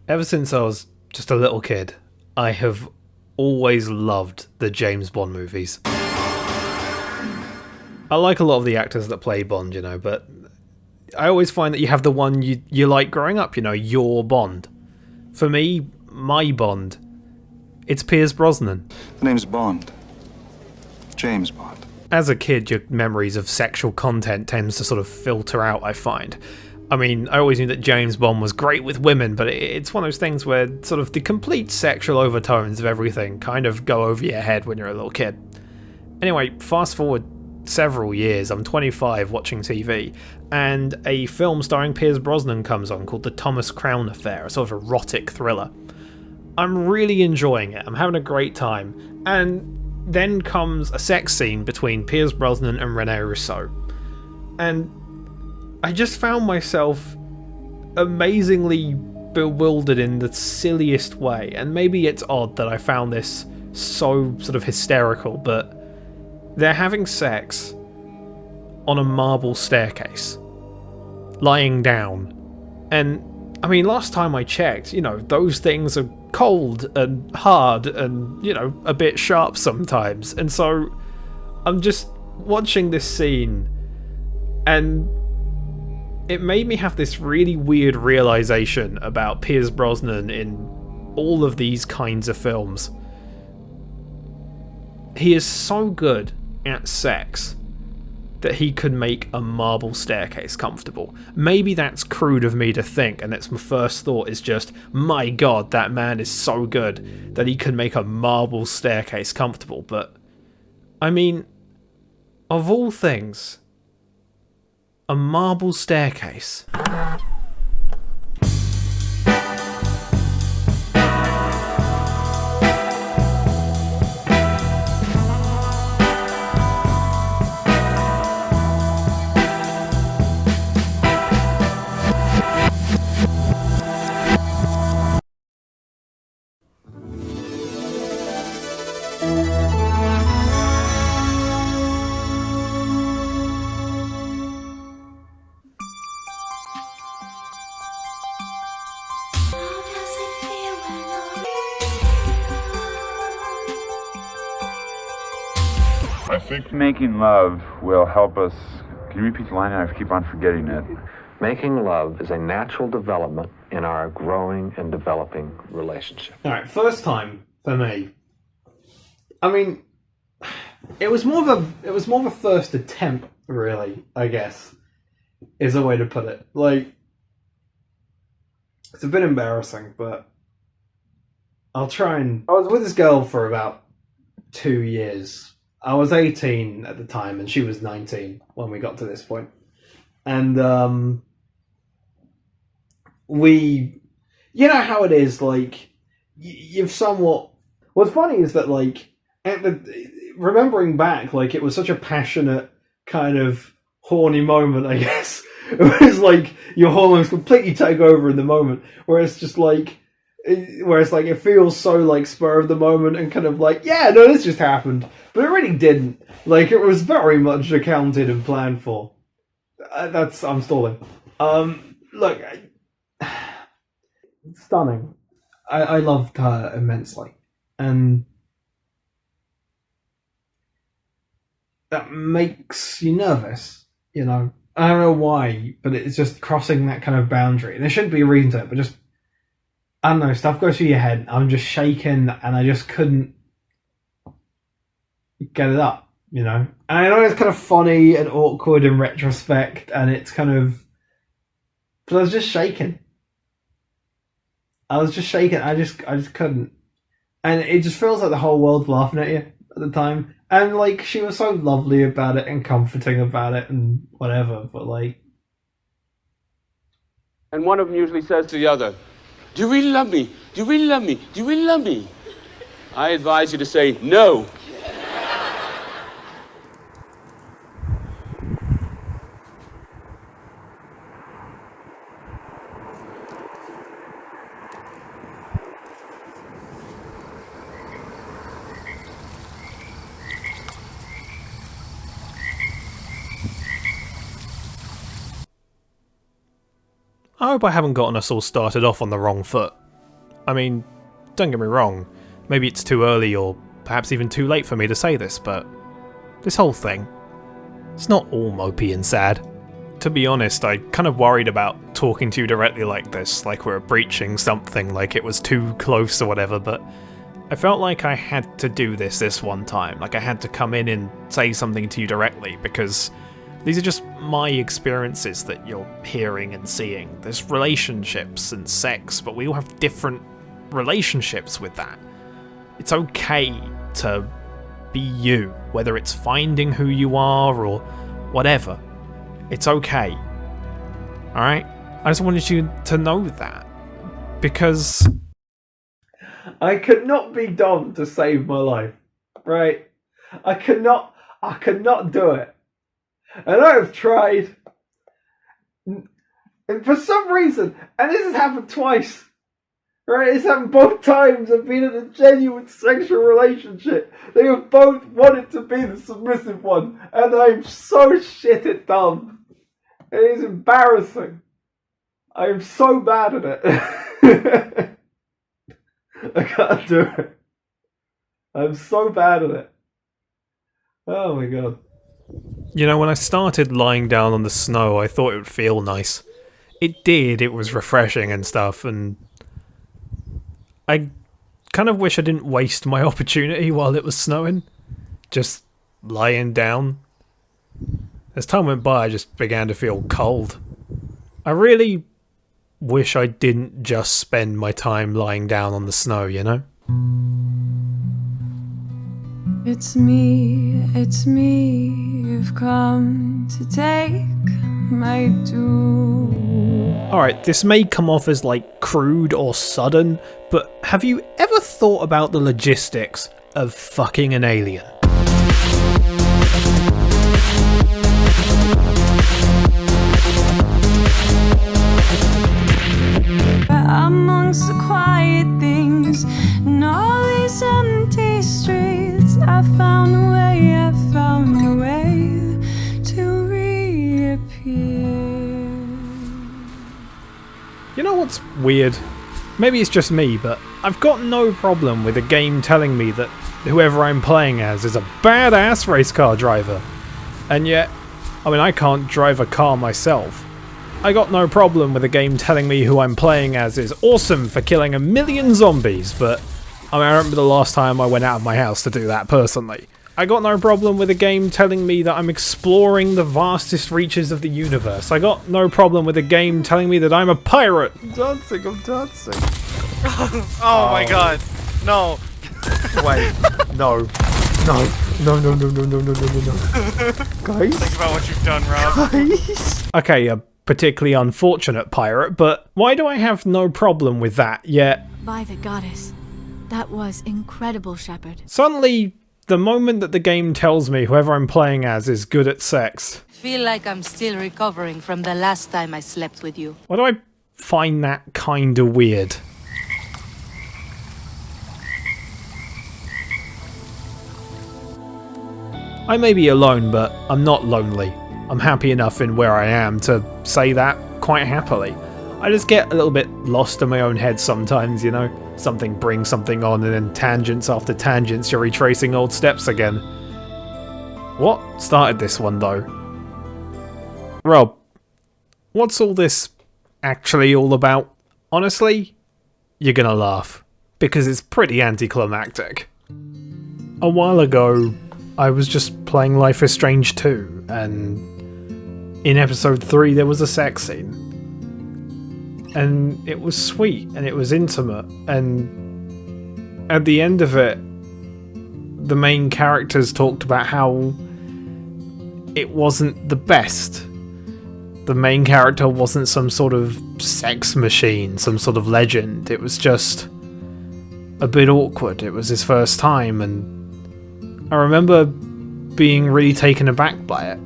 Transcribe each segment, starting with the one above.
Ever since I was just a little kid, I have always loved the James Bond movies. I like a lot of the actors that play Bond, but I always find that you have the one you like growing up, your Bond. For me, my Bond, it's Piers Brosnan. The name's Bond. James Bond. As a kid, your memories of sexual content tends to sort of filter out, I find. I mean, I always knew that James Bond was great with women, but it's one of those things where sort of the complete sexual overtones of everything kind of go over your head when you're a little kid. Anyway, fast forward several years, I'm 25 watching TV, and a film starring Piers Brosnan comes on called The Thomas Crown Affair, a sort of erotic thriller. I'm really enjoying it, I'm having a great time, and then comes a sex scene between Piers Brosnan and Rene Russo. And I just found myself amazingly bewildered in the silliest way, and maybe it's odd that I found this so sort of hysterical, but they're having sex on a marble staircase, lying down, and I mean, last time I checked, those things are cold and hard and, a bit sharp sometimes, and so I'm just watching this scene, and it made me have this really weird realization about Piers Brosnan in all of these kinds of films. He is so good at sex that he could make a marble staircase comfortable. Maybe that's crude of me to think, and that's my first thought is just, my god, that man is so good that he could make a marble staircase comfortable, but I mean, of all things, a marble staircase. I think making love will help us. Can you repeat the line? I keep on forgetting it. Making love is a natural development in our growing and developing relationship. Alright, first time for me. I mean, it was more of a first attempt, really, I guess, is a way to put it. Like, it's a bit embarrassing, but I'll try and... I was with this girl for about 2 years. I was 18 at the time, and she was 19 when we got to this point. And, we... You know how it is, like, you've somewhat... What's funny is that, like, remembering back, like, it was such a passionate, kind of horny moment, I guess. It was like, your hormones completely take over in the moment, where it's just like... Whereas, like, it feels so, like, spur of the moment and kind of like, yeah, no, this just happened. But it really didn't. Like, it was very much accounted and planned for. I'm stalling. Look, stunning. I loved her immensely. And that makes you nervous, I don't know why, but it's just crossing that kind of boundary. There shouldn't be a reason to it, but just, I don't know, stuff goes through your head. I'm just shaking, and I just couldn't get it up, And I know it's kind of funny and awkward in retrospect, and it's kind of... But I was just shaking. I just couldn't. And it just feels like the whole world's laughing at you at the time. And, like, she was so lovely about it and comforting about it and whatever, but, like... And one of them usually says to the other, "Do you really love me? Do you really love me? Do you really love me?" I advise you to say no. I hope I haven't gotten us all started off on the wrong foot. I mean, don't get me wrong, maybe it's too early or perhaps even too late for me to say this, but this whole thing, it's not all mopey and sad. To be honest, I kind of worried about talking to you directly like this, like we were breaching something, like it was too close or whatever, but I felt like I had to do this one time, like I had to come in and say something to you directly, because these are just my experiences that you're hearing and seeing. There's relationships and sex, but we all have different relationships with that. It's okay to be you, whether it's finding who you are or whatever. It's okay. Alright? I just wanted you to know that. Because I could not be Dom to save my life. Right? I could not do it. And I have tried. And for some reason, and this has happened twice. Right? It's happened both times I've been in a genuine sexual relationship. They have both wanted to be the submissive one. And I'm so shit at Dom. It is embarrassing. I am so bad at it. I can't do it. I'm so bad at it. Oh my god. You know, when I started lying down on the snow, I thought it would feel nice. It did, it was refreshing and stuff, and I kind of wish I didn't waste my opportunity while it was snowing. Just lying down. As time went by, I just began to feel cold. I really wish I didn't just spend my time lying down on the snow, you know? It's me, you've come to take my due. Alright, this may come off as like crude or sudden, but have you ever thought about the logistics of fucking an alien? Amongst the quiet things and all these empty streets, I found a way to reappear. You know what's weird? Maybe it's just me, but I've got no problem with a game telling me that whoever I'm playing as is a badass race car driver. And yet, I mean, I can't drive a car myself. I got no problem with a game telling me who I'm playing as is awesome for killing 1 million zombies, but I mean, I remember the last time I went out of my house to do that personally. I got no problem with a game telling me that I'm exploring the vastest reaches of the universe. I got no problem with a game telling me that I'm a pirate. I'm dancing. Oh my god. No. Wait. No. Guys? Think about what you've done, Rob. Guys? Okay, a particularly unfortunate pirate, but why do I have no problem with that yet? By the goddess. That was incredible, Shepard. Suddenly, the moment that the game tells me whoever I'm playing as is good at sex. Feel like I'm still recovering from the last time I slept with you. Why do I find that kinda weird? I may be alone, but I'm not lonely. I'm happy enough in where I am to say that quite happily. I just get a little bit lost in my own head sometimes, you know? Something brings something on and then tangents after tangents, you're retracing old steps again. What started this one though? Rob, what's all this actually all about? Honestly, you're gonna laugh, because it's pretty anticlimactic. A while ago, I was just playing Life is Strange 2, and in episode 3 there was a sex scene. And it was sweet, and it was intimate, and at the end of it, the main characters talked about how it wasn't the best. The main character wasn't some sort of sex machine, some sort of legend. It was just a bit awkward. It was his first time, and I remember being really taken aback by it.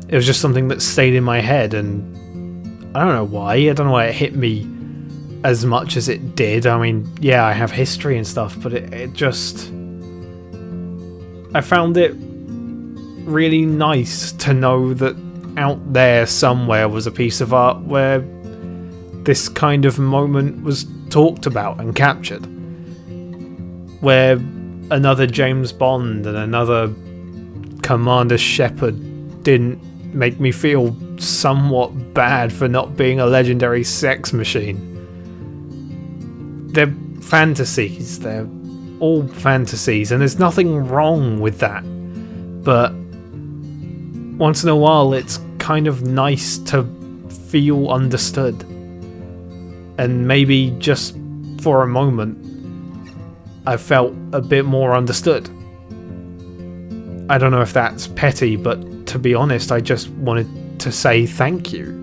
It was just something that stayed in my head, and I don't know why. I don't know why it hit me as much as it did. I mean, yeah, I have history and stuff, but it just... I found it really nice to know that out there somewhere was a piece of art where this kind of moment was talked about and captured. Where another James Bond and another Commander Shepard didn't make me feel somewhat bad for not being a legendary sex machine. They're fantasies, they're all fantasies, and there's nothing wrong with that. But once in a while, it's kind of nice to feel understood. And maybe just for a moment, I felt a bit more understood. I don't know if that's petty, but to be honest, I just wanted to say thank you.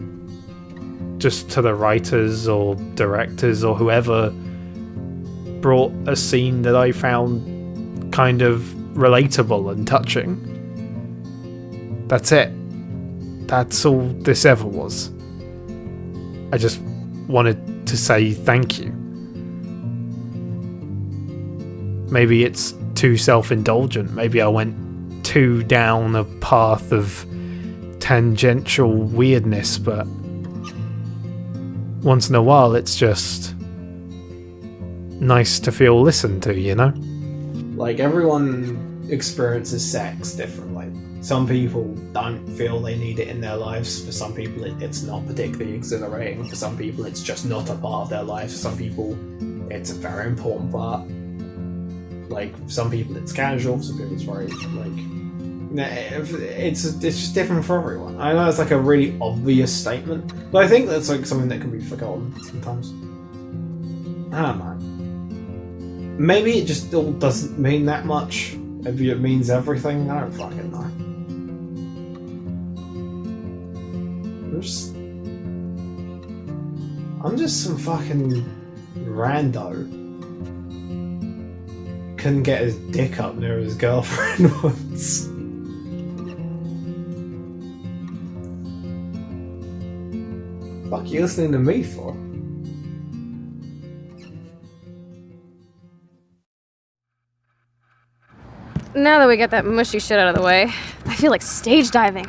Just to the writers or directors or whoever brought a scene that I found kind of relatable and touching. That's it. That's all this ever was. I just wanted to say thank you. Maybe it's too self-indulgent. Maybe I went too down a path of tangential weirdness, but once in a while it's just nice to feel listened to, you know? Like, everyone experiences sex differently. Some people don't feel they need it in their lives. For some people it's not particularly exhilarating. For some people it's just not a part of their lives. For some people it's a very important part. Like, for some people it's casual, for some people it's very, it's just different for everyone. I know it's like a really obvious statement, but I think that's like something that can be forgotten sometimes. I don't know. Maybe it just all doesn't mean that much. Maybe it means everything. I don't fucking know. I'm just some fucking rando. Couldn't get his dick up near his girlfriend once. Fuck you listening to me for? Now that we got that mushy shit out of the way, I feel like stage diving.